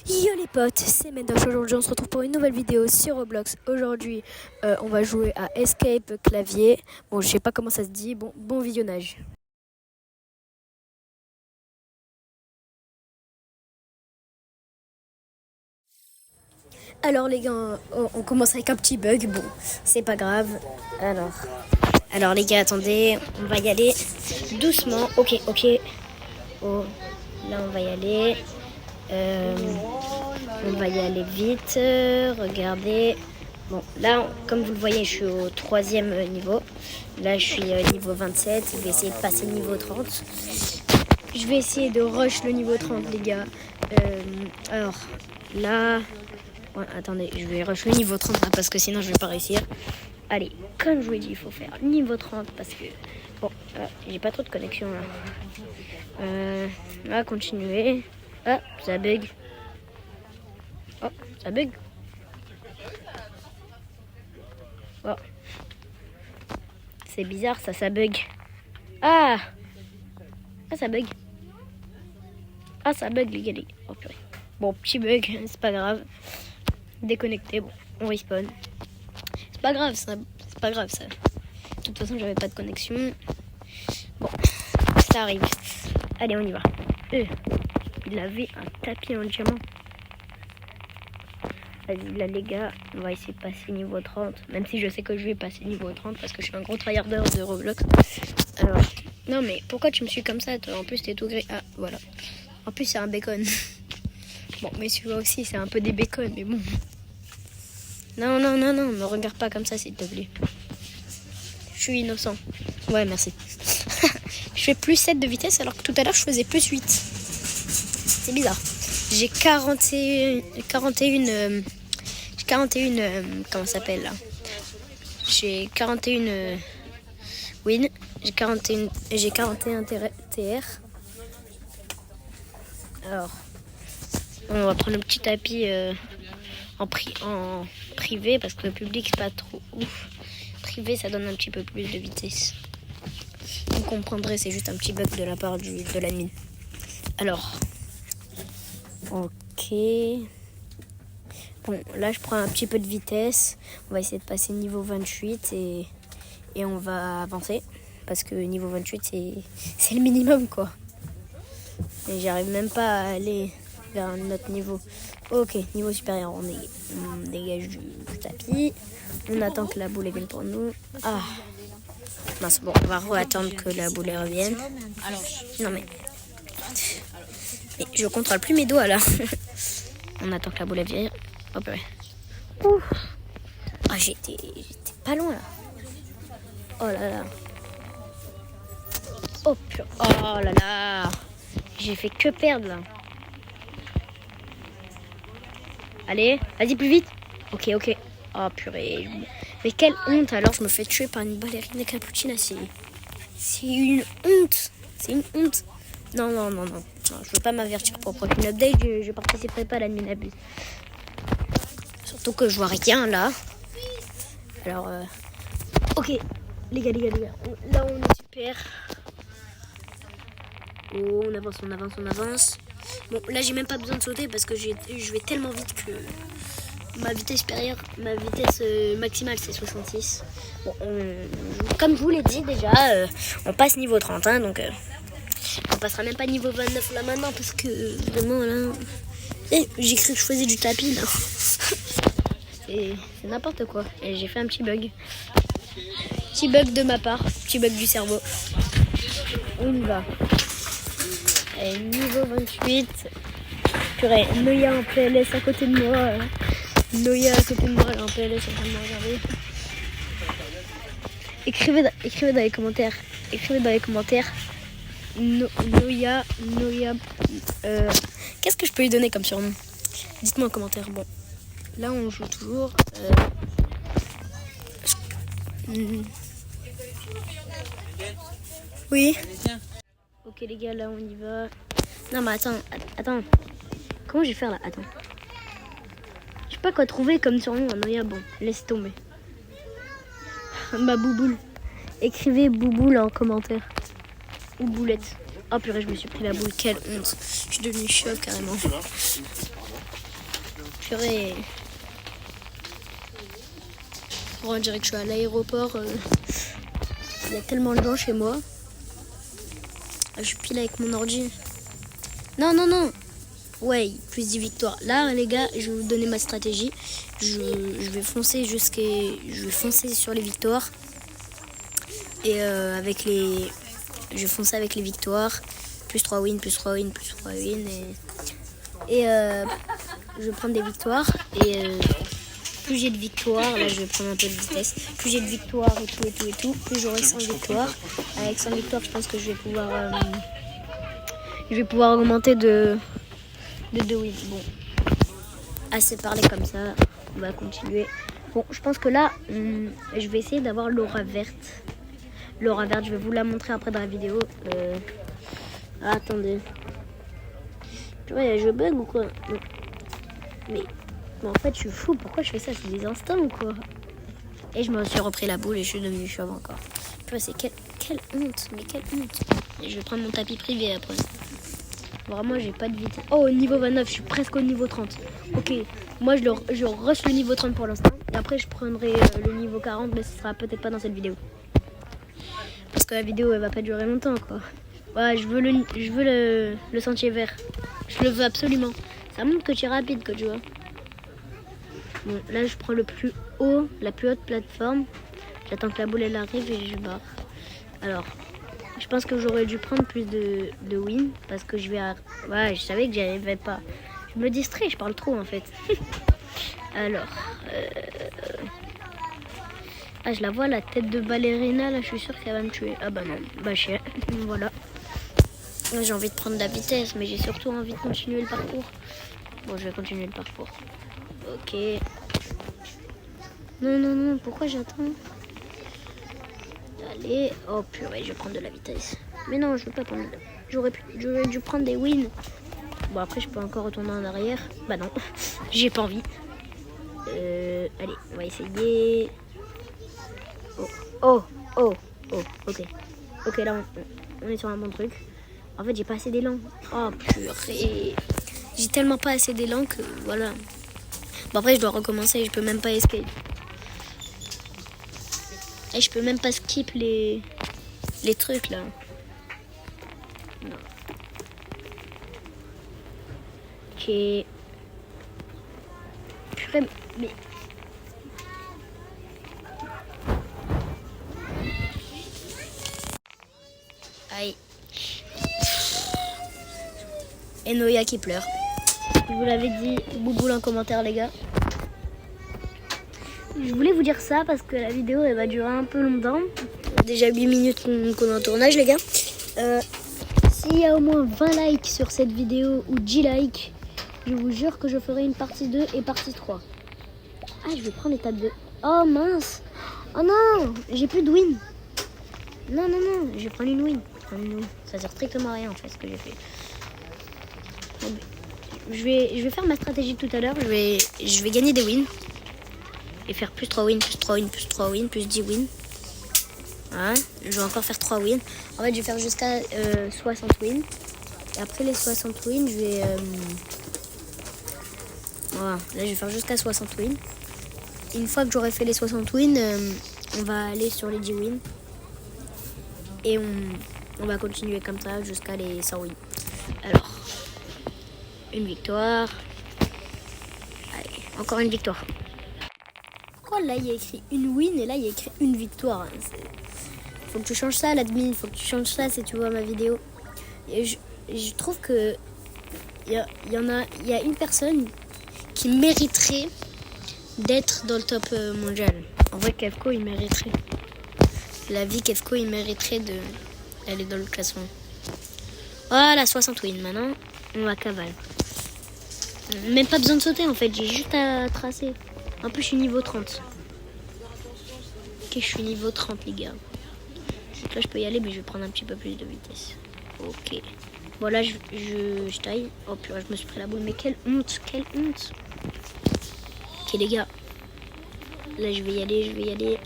Yo les potes, c'est Mendosh. Aujourd'hui on se retrouve pour une nouvelle vidéo sur Roblox. Aujourd'hui on va jouer à Escape clavier. Bon, je sais pas comment ça se dit, bon visionnage. Alors les gars, on commence avec un petit bug, bon c'est pas grave. Alors les gars, attendez, on va y aller doucement. Ok. Oh, là on va y aller. On va y aller vite. Regardez. Bon, là, comme vous le voyez, je suis au 3e niveau. Là, je suis niveau 27. Je vais essayer de passer niveau 30. Je vais essayer de rush le niveau 30, les gars. Alors, là... Ouais, attendez, je vais rush le niveau 30 là, parce que sinon, je vais pas réussir. Allez, comme je vous l'ai dit, il faut faire niveau 30 parce que... Bon, j'ai pas trop de connexion, là. On va continuer. Ah, ça bug. Oh, ça bug. Oh. C'est bizarre, ça bug. Ah, ça bug. Ah, ça bug, les gars. Oh, purée. Bon, petit bug, c'est pas grave. Déconnecté, bon, on respawn. C'est pas grave, ça. C'est pas grave, ça. De toute façon, j'avais pas de connexion. Bon, ça arrive. Allez, on y va. Il avait un tapis en diamant. Vas-y, là, les gars, on va essayer de passer niveau 30. Même si je sais que je vais passer niveau 30 parce que je suis un gros tryharder de Roblox. Alors, non, mais pourquoi tu me suis comme ça, toi? En plus, t'es tout gris. Ah, voilà. En plus, c'est un bacon. Bon, mais celui-là aussi, c'est un peu des bacons, mais bon. Non, me regarde pas comme ça, s'il te plaît. Je suis innocent. Ouais, merci. Je fais plus 7 de vitesse alors que tout à l'heure, je faisais plus 8. C'est bizarre. J'ai 41... comment ça s'appelle là? J'ai 41 win, j'ai 41 TR. Alors, on va prendre le petit tapis en privé parce que le public c'est pas trop ouf. Privé, ça donne un petit peu plus de vitesse. Vous comprendrez, c'est juste un petit bug de la part de l'admin. Alors, ok. Bon, là, je prends un petit peu de vitesse. On va essayer de passer niveau 28 et on va avancer. Parce que niveau 28, c'est le minimum, quoi. Et j'arrive même pas à aller vers notre niveau. Ok, niveau supérieur, on dégage du tapis. On attend que la boule vienne pour nous. Ah, mince, bon, on va attendre que la boule revienne. Non, mais je contrôle plus mes doigts, là. On attend que la boule vienne. Hop, ouais. Ouf. Ah, j'étais pas loin là. Oh là là. Oh là là. J'ai fait que perdre là. Allez, vas-y plus vite. Ok. Oh purée. Mais quelle honte alors, je me fais tuer par une ballerine cappuccina. C'est une honte. C'est une honte. Non, je veux pas m'avertir pour prochaine update. Je participerai pas à la mine abuse. Surtout que je vois rien là. Alors, ok, les gars. Là, on est super. Oh, on avance. Bon, là, j'ai même pas besoin de sauter parce que je vais tellement vite que ma vitesse supérieure, ma vitesse maximale, c'est 66. Bon, comme je vous l'ai dit déjà, on passe niveau 30, hein, donc on passera même pas niveau 29 là maintenant parce que vraiment là. J'ai cru que je faisais du tapis là. C'est n'importe quoi. Et j'ai fait un petit bug. Petit bug de ma part. Petit bug du cerveau. On y va. Et niveau 28. Purée, Noya en PLS à côté de moi. Noya à côté de moi, elle est en PLS en train de me regarder. Écrivez dans les commentaires. Noya. Qu'est-ce que je peux lui donner comme surnom? Dites-moi en commentaire. Bon. Là, on joue toujours. Oui. Ok, les gars, là, on y va. Non, mais attends. Comment je vais faire là? Attends. Je sais pas quoi trouver comme surnom. Non, bon, laisse tomber. Ma bouboule. Écrivez bouboule en commentaire. Ou boulette. Oh purée, je me suis pris la boule. Quelle honte. Je suis devenue choc carrément. purée. Oh, on dirait que je suis à l'aéroport. Il y a tellement de gens chez moi. Je suis pile avec mon ordi. Non, non, non. Ouais, plus 10 victoires. Là, les gars, je vais vous donner ma stratégie. Je vais foncer je vais foncer sur les victoires. Et je vais foncer avec les victoires. Plus 3 wins, plus 3 wins, plus 3 wins. Et je vais prendre des victoires. Et plus j'ai de victoires, là je vais prendre un peu de vitesse. Plus j'ai de victoires et tout, plus j'aurai 100 victoires. Avec 100 victoires, je pense que je vais pouvoir augmenter de 2 wins. Bon, assez parlé comme ça, on va continuer. Bon, je pense que là, je vais essayer d'avoir l'aura verte. L'aura verte, je vais vous la montrer après dans la vidéo. Attendez. Tu vois, je bug ou quoi? Mais en fait, je suis fou. Pourquoi je fais ça? C'est des instants ou quoi? Et je me suis repris la boule et je suis devenu chauve encore. Tu vois, c'est quelle honte. Mais quelle honte. Et je vais prendre mon tapis privé après. Vraiment, j'ai pas de vitesse. Oh, au niveau 29, je suis presque au niveau 30. Ok, moi je rush le niveau 30 pour l'instant. Et après, je prendrai le niveau 40, mais ce sera peut-être pas dans cette vidéo. Parce que la vidéo, elle va pas durer longtemps, quoi. Ouais, je veux le sentier vert. Je le veux absolument. Ça montre que tu es rapide, quoi, tu vois. Bon, là, je prends la plus haute plateforme. J'attends que la boule, elle arrive et je barre. Alors, je pense que j'aurais dû prendre plus de win parce que ouais, je savais que j'y arrivais pas. Je me distrais, je parle trop en fait. Alors, ah, je la vois, la tête de ballerina, là, je suis sûre qu'elle va me tuer. Ah bah non, bah chien, voilà. J'ai envie de prendre de la vitesse, mais j'ai surtout envie de continuer le parcours. Bon, je vais continuer le parcours. Ok. Non, non, non, pourquoi j'attends? Allez, oh purée, je vais prendre de la vitesse. Mais non, je veux pas prendre. J'aurais dû prendre des wins. Bon, après, je peux encore retourner en arrière. Bah non, j'ai pas envie. Allez, on va essayer. Oh, ok. Ok, là, on est sur un bon truc. En fait, j'ai pas assez d'élan. Oh purée. J'ai tellement pas assez d'élan que voilà. Bon, après, je dois recommencer. Je peux même pas escape. Et je peux même pas skip les trucs là. Non. Ok. Purée, mais... Aïe. Et Noya qui pleure. Je vous l'avais dit, bouboule en commentaire les gars. Je voulais vous dire ça parce que la vidéo elle va durer un peu longtemps. Déjà 8 minutes qu'on est en tournage les gars. S'il y a au moins 20 likes sur cette vidéo ou 10 likes, je vous jure que je ferai une partie 2 et partie 3. Ah, je vais prendre l'étape 2. Oh mince. Oh non, j'ai plus de win. Non, je vais prendre une win. Ça sert strictement à rien en fait ce que j'ai fait. Je vais faire ma stratégie tout à l'heure. Je vais gagner des wins. Et faire plus 3 wins, plus 3 wins, plus 3 wins, plus 10 wins. Voilà. Je vais encore faire 3 wins. En fait, je vais faire jusqu'à 60 wins. Et après les 60 wins, je vais... Voilà. Là, je vais faire jusqu'à 60 wins. Une fois que j'aurai fait les 60 wins, on va aller sur les 10 wins. Et on va continuer comme ça jusqu'à les 100 wins. Alors, une victoire. Allez, encore une victoire. Oh, là, il y a écrit une win et là, il y a écrit une victoire. Faut que tu changes ça, l'admin. Faut que tu changes ça si tu vois ma vidéo. Et je trouve que il y a une personne qui mériterait d'être dans le top mondial. En vrai, Kefko, il mériterait. La vie Kefko, il mériterait d'aller dans le classement. Voilà, 60 wins. Maintenant, on va cavale. Même pas besoin de sauter en fait, j'ai juste à tracer. En plus, je suis niveau 30. Ok, je suis niveau 30, les gars. Donc là, je peux y aller, mais je vais prendre un petit peu plus de vitesse. Ok. Bon, là, je taille. Oh purée, je me suis pris la boule. Mais quelle honte, quelle honte. Ok, les gars. Là, je vais y aller.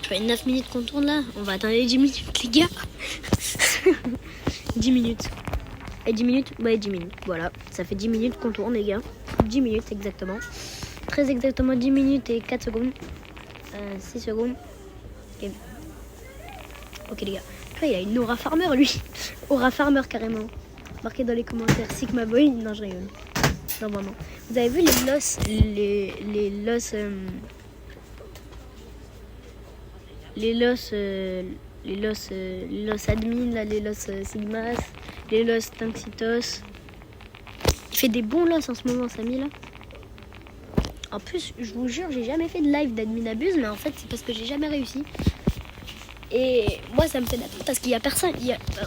Je fais 9 minutes qu'on tourne là. On va atteindre les 10 minutes, les gars. 10 minutes. Et 10 minutes? Ouais, 10 minutes. Voilà, ça fait 10 minutes qu'on tourne, les gars. 10 minutes exactement. Très exactement 10 minutes et 4 secondes. 6 secondes. Ok les gars. Là, il a une Aura Farmer lui. Aura Farmer carrément. Marquez dans les commentaires Sigma Boy. Non, je rigole. Non, vraiment. Vous avez vu les loss, les loss, les loss admin, là, les loss Sigmas, les loss Tanxitos. Il fait des bons loss en ce moment, Samy là. En plus, je vous jure, j'ai jamais fait de live d'admin abuse, mais en fait, c'est parce que j'ai jamais réussi. Et moi, ça me fait de la peine parce qu'il y a personne.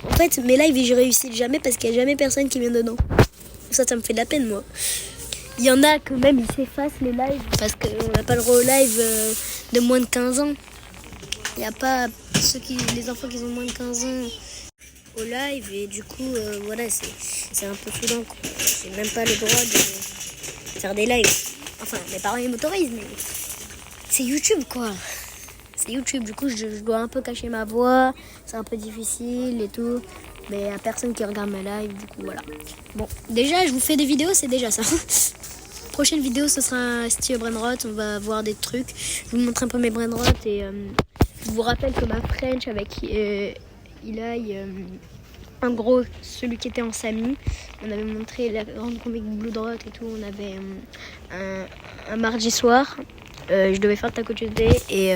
En fait, mes lives, je réussis jamais parce qu'il y a jamais personne qui vient dedans. Ça me fait de la peine, moi. Il y en a que même, ils s'effacent les lives parce qu'on n'a pas le droit au live de moins de 15 ans. Il n'y a pas les enfants qui ont moins de 15 ans au live et du coup, voilà, c'est un peu saoulant. J'ai même pas le droit de faire des lives. Enfin, mes parents ils m'autorisent, mais c'est YouTube, quoi. C'est YouTube, du coup, je dois un peu cacher ma voix. C'est un peu difficile et tout. Mais il n'y a personne qui regarde mes lives, du coup, voilà. Bon, déjà, je vous fais des vidéos, c'est déjà ça. Prochaine vidéo, ce sera style brainrot. On va voir des trucs. Je vous montre un peu mes brainrot et je vous rappelle que ma French avec Eli, en gros, celui qui était en Samy, on avait montré la grande comique Blood Rot et tout. On avait un mardi soir. Je devais faire Taco Tuesday et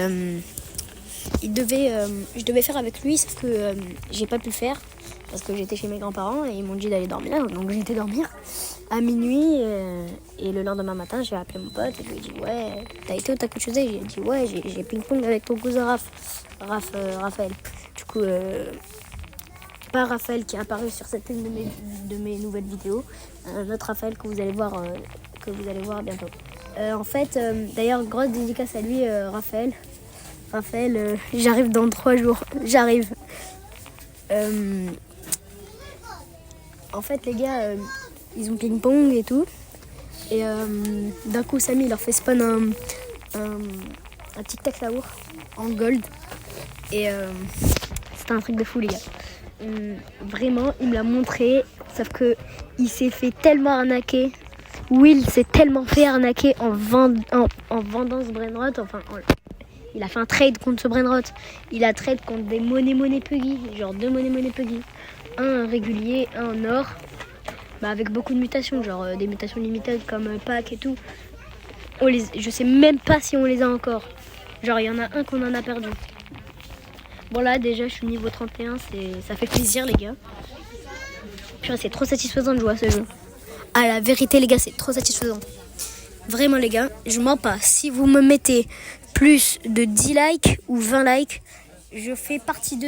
je devais faire avec lui, sauf que j'ai pas pu le faire parce que j'étais chez mes grands-parents et ils m'ont dit d'aller dormir. Donc j'ai été dormir à minuit et le lendemain matin, j'ai appelé mon pote et je lui ai dit ouais, t'as été au Taco Tuesday? J'ai dit ouais, j'ai ping-pong avec ton cousin Raphaël. Du coup, pas Raphaël qui est apparu sur certaines de mes nouvelles vidéos, un autre Raphaël que vous allez voir bientôt. En fait, d'ailleurs, grosse dédicace à lui, Raphaël. Raphaël, j'arrive dans 3 jours. J'arrive. En fait, les gars, ils ont ping-pong et tout. Et d'un coup, Samy il leur fait spawn un tic-tac saour en gold. Et c'était un truc de fou, les gars. Vraiment, il me l'a montré. Sauf que il s'est fait tellement arnaquer. Will s'est tellement fait arnaquer en vendant ce brainrot. Enfin, il a fait un trade contre ce brainrot. Il a trade contre des monnaies puggy. Genre 2 monnaies puggy. Un régulier, un en or. Bah, avec beaucoup de mutations. Genre des mutations limitées comme pack et tout. Je sais même pas si on les a encore. Genre il y en a un qu'on en a perdu. Bon là déjà je suis niveau 31. Ça fait plaisir les gars. Purée, c'est trop satisfaisant de jouer à ce jeu. Ah, la vérité, les gars, c'est trop satisfaisant. Vraiment, les gars, je mens pas. Si vous me mettez plus de 10 likes ou 20 likes, je fais partie 2.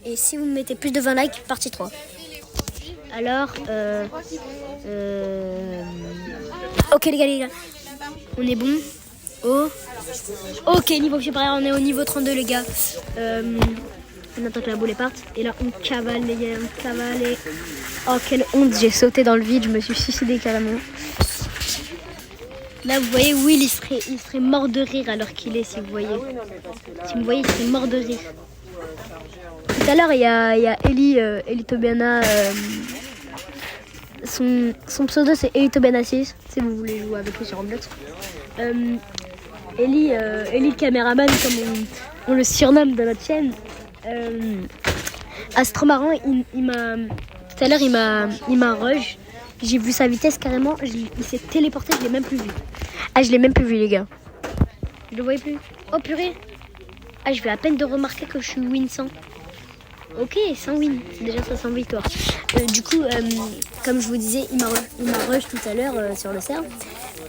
Et si vous me mettez plus de 20 likes, partie 3. Alors, ok, les gars. On est bon. Ok, niveau supérieur, on est au niveau 32, les gars. On attend que la boule parte. Et là, on cavale, les gars. On cavale. Et... oh, quelle honte. J'ai sauté dans le vide. Je me suis suicidé carrément. Là, vous voyez, Will, il serait mort de rire alors qu'il est, si vous voyez. Si vous voyez, il serait mort de rire. Tout à l'heure, il y a Eli Tobiana. Son pseudo, c'est Eli Tobiana 6. Si vous voulez jouer avec lui sur Roblox. Eli le caméraman, comme on le surnomme dans notre chaîne. Astro marrant, tout à l'heure il m'a rush. J'ai vu sa vitesse carrément, il s'est téléporté, je l'ai même plus vu. Ah, je l'ai même plus vu, les gars. Je le voyais plus. Oh purée. Ah, je vais à peine de remarquer que je suis win 100. Ok, 100 win, c'est déjà ça, 100 victoires. Du coup, comme je vous disais, il m'a rush tout à l'heure sur le serve.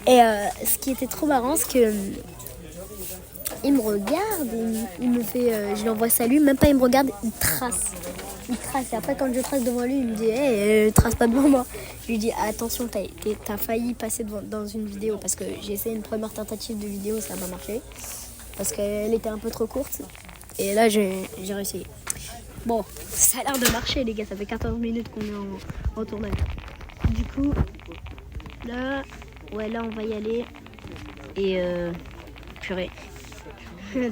Et ce qui était trop marrant, c'est que il me regarde, il me fait, je lui envoie salut, même pas il me regarde, il trace. Et après quand je trace devant lui, il me dit hey, trace pas devant moi. Je lui dis attention, t'as failli passer dans une vidéo parce que j'ai essayé une première tentative de vidéo, ça n'a pas marché. Parce qu'elle était un peu trop courte. Et là j'ai réussi. Bon, ça a l'air de marcher les gars, ça fait 14 minutes qu'on est en tournage. Du coup, là on va y aller. Et purée.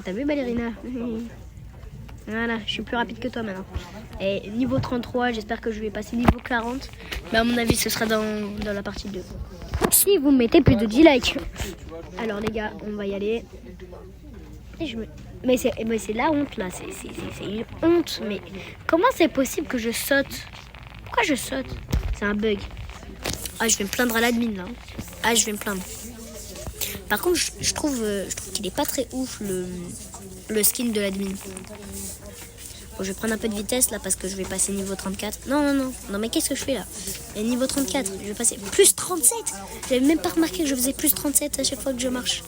T'as vu Ballerina? Voilà, je suis plus rapide que toi maintenant. Et niveau 33, j'espère que je vais passer niveau 40. Mais à mon avis, ce sera dans la partie 2. si vous mettez plus de 10 likes. Alors les gars, on va y aller. Et mais c'est la honte là, c'est une honte. Mais comment c'est possible que je saute? Pourquoi je saute? C'est un bug. Ah, je vais me plaindre à l'admin là. Ah, je vais me plaindre. Par contre, je trouve qu'il est pas très ouf le skin de l'admin. Bon, je vais prendre un peu de vitesse là parce que je vais passer niveau 34. Non, mais qu'est-ce que je fais là? Et niveau 34, je vais passer plus 37. J'avais même pas remarqué que je faisais plus 37 à chaque fois que je marche.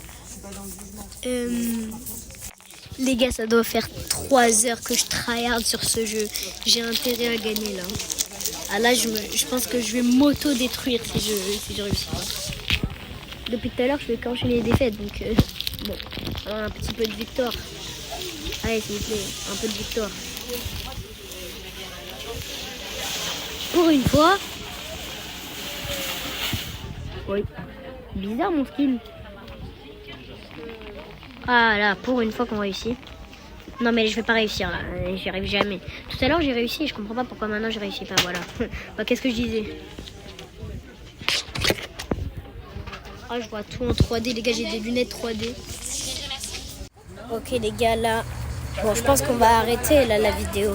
Les gars, ça doit faire 3 heures que je tryhard sur ce jeu. J'ai intérêt à gagner là. Ah là, je pense que je vais m'auto-détruire si je réussis pas. Depuis tout à l'heure, je fais qu'enchaîner les défaites, donc bon, alors un petit peu de victoire. Allez, s'il vous plaît, un peu de victoire. Pour une fois. Oui. Bizarre mon skin. Ah là, pour une fois qu'on réussit. Non mais je vais pas réussir là, j'y arrive jamais. Tout à l'heure j'ai réussi et je comprends pas pourquoi maintenant je réussis pas, voilà. Bah, qu'est-ce que je disais? Ah, je vois tout en 3D, les gars, j'ai des lunettes 3D. Ok les gars, là, bon, je pense qu'on va arrêter là la vidéo.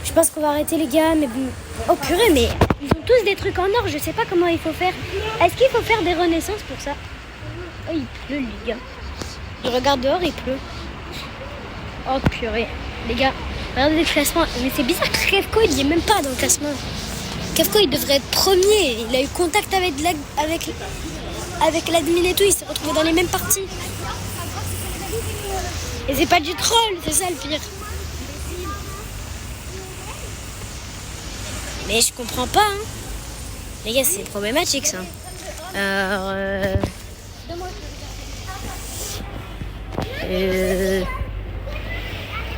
Je pense qu'on va arrêter les gars, mais bon... Oh purée, mais ils ont tous des trucs en or, je sais pas comment il faut faire. Est-ce qu'il faut faire des renaissances pour ça? Oh, il pleut les gars. Je regarde dehors, il pleut. Oh purée, les gars, regardez le classement. Mais c'est bizarre que Kefko il est même pas dans le classement. Kefko il devrait être premier. Il a eu contact avec l'admin et tout, il s'est retrouvé dans les mêmes parties. Et c'est pas du troll, c'est ça le pire. Mais je comprends pas, hein. Les gars, c'est problématique ça.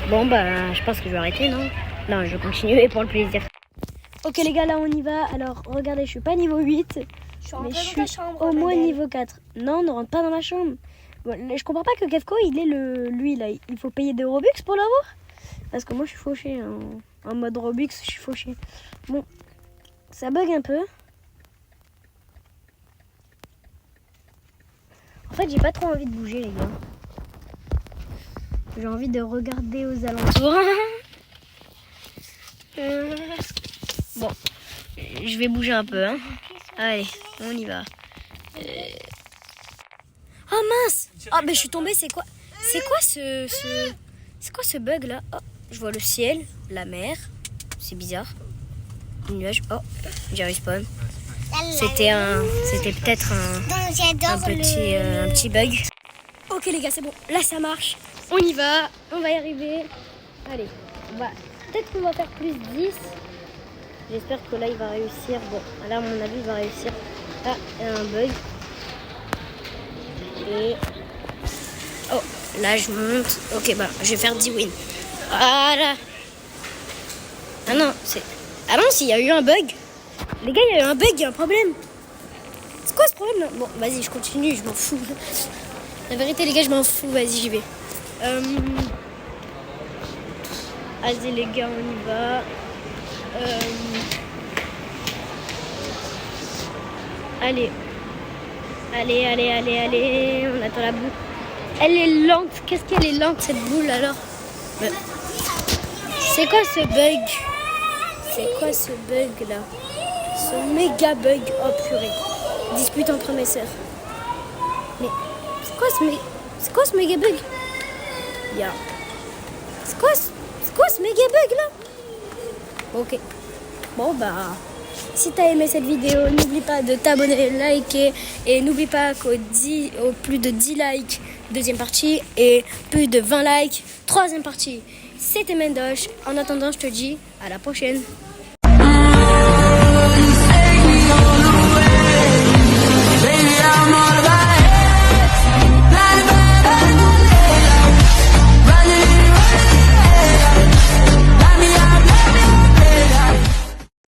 Bon bah je pense que je vais arrêter, non? Non, je vais continuer pour le plaisir. Ok les gars, là on y va. Alors regardez, je suis pas niveau 8, mais je suis au moins niveau 4. Non, ne rentre pas dans ma chambre. Bon, je comprends pas que Kefko il est lui là. Il faut payer des Robux pour l'avoir. Parce que moi je suis fauché en mode Robux, je suis fauché. Bon, ça bug un peu. En fait j'ai pas trop envie de bouger les gars. J'ai envie de regarder aux alentours. Bon, je vais bouger un peu. Hein. Allez, on y va. Oh mince! Ah ben je suis tombée, c'est quoi? C'est quoi ce bug là? Oh, je vois le ciel, la mer. C'est bizarre. Les nuages. Oh, j'ai respawn. C'était peut-être un petit bug. Ok les gars, c'est bon. Là ça marche. On y va, on va y arriver. Allez, peut-être qu'on va faire plus 10. J'espère que là il va réussir. Bon, là à mon avis il va réussir. Ah, il y a un bug. Et... oh, là je monte. Ok, bah je vais faire 10 wins. Voilà. Ah non, ah non, s'il y a eu un bug. Les gars, il y a eu un bug, il y a un problème. C'est quoi ce problème là? Bon, vas-y, je continue, je m'en fous. La vérité les gars, je m'en fous, vas-y, j'y vais. Vas-y les gars, on y va. Allez, on attend la boule. Elle est lente, qu'est-ce qu'elle est lente cette boule alors? C'est quoi ce bug? C'est quoi ce bug là? Ce méga bug, oh purée. Dispute entre mes sœurs. Mais c'est quoi ce méga bug? Yeah. C'est quoi ce méga bug là? Ok. Bon bah, si t'as aimé cette vidéo, n'oublie pas de t'abonner, liker. Et n'oublie pas qu'au plus de 10 likes, deuxième partie. Et plus de 20 likes, troisième partie. C'était Mendoche. En attendant, je te dis à la prochaine.